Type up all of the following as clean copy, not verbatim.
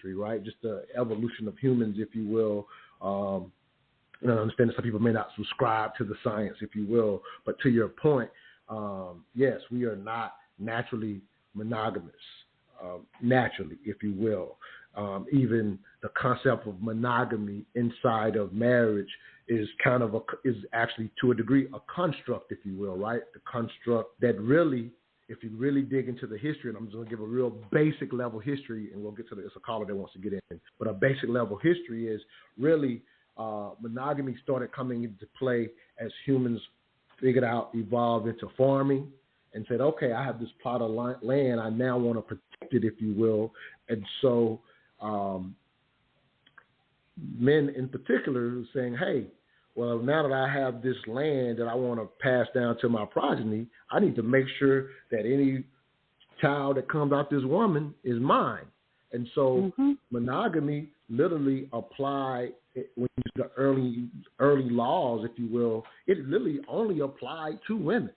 history, right? Just the evolution of humans, if you will. And I understand that some people may not subscribe to the science, if you will, but to your point, yes, we are not naturally monogamous, naturally, if you will. Even the concept of monogamy inside of marriage is is actually to a degree a construct, if you will, right? The construct that really, if you really dig into the history, and I'm just going to give a real basic level history, and we'll get to it's a caller that wants to get in, but a basic level history is really monogamy started coming into play as humans figured out, evolved into farming, and said, okay, I have this plot of land, I now want to protect it, if you will, and so men in particular were saying, hey, well, now that I have this land that I want to pass down to my progeny, I need to make sure that any child that comes out this woman is mine. And so monogamy literally applied, when you see the early laws, if you will, it literally only applied to women.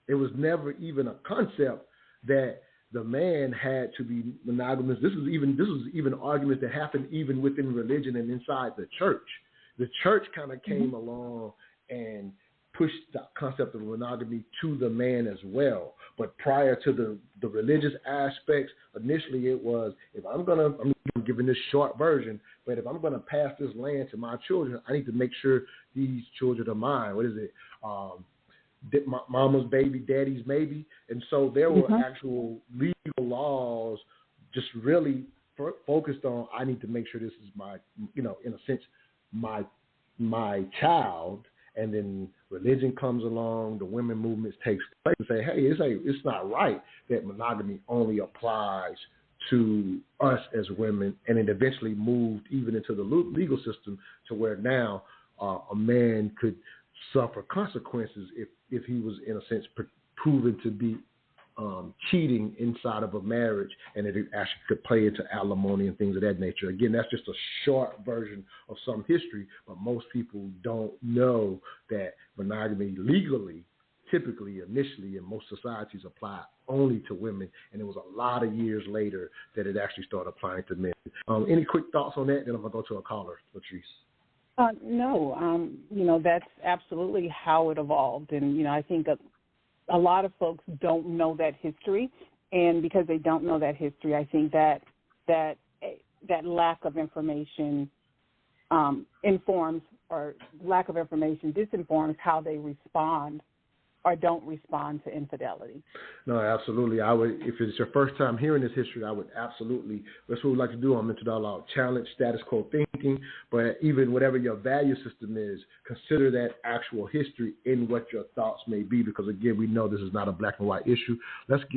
It was never even a concept that the man had to be monogamous. This was even arguments that happened even within religion and inside the church. The church kind of came along and pushed the concept of monogamy to the man as well. But prior to the religious aspects, initially it was, I'm giving this short version, but if I'm going to pass this land to my children, I need to make sure these children are mine. What is it? Mama's baby, daddy's maybe. And so there were actual legal laws just really focused on, I need to make sure this is my, in a sense, my child. And then religion comes along, the women movements takes place and say, hey, it's not right that monogamy only applies to us as women. And it eventually moved even into the legal system to where now a man could suffer consequences if he was, in a sense, proven to be cheating inside of a marriage, and it actually could play into alimony and things of that nature. Again, that's just a short version of some history, but most people don't know that monogamy legally, typically, initially, in most societies apply only to women, and it was a lot of years later that it actually started applying to men. Any quick thoughts on that? Then I'm going to go to a caller, Latrice. No, that's absolutely how it evolved. And, I think a lot of folks don't know that history. And because they don't know that history, I think that lack of information informs, or lack of information disinforms how they respond or don't respond to infidelity. No, absolutely. I would, if it's your first time hearing this history, I would absolutely, that's what we like to do on Mental Dialogue, challenge status quo thinking, but even whatever your value system is, consider that actual history in what your thoughts may be, because again, we know this is not a black and white issue. Let's get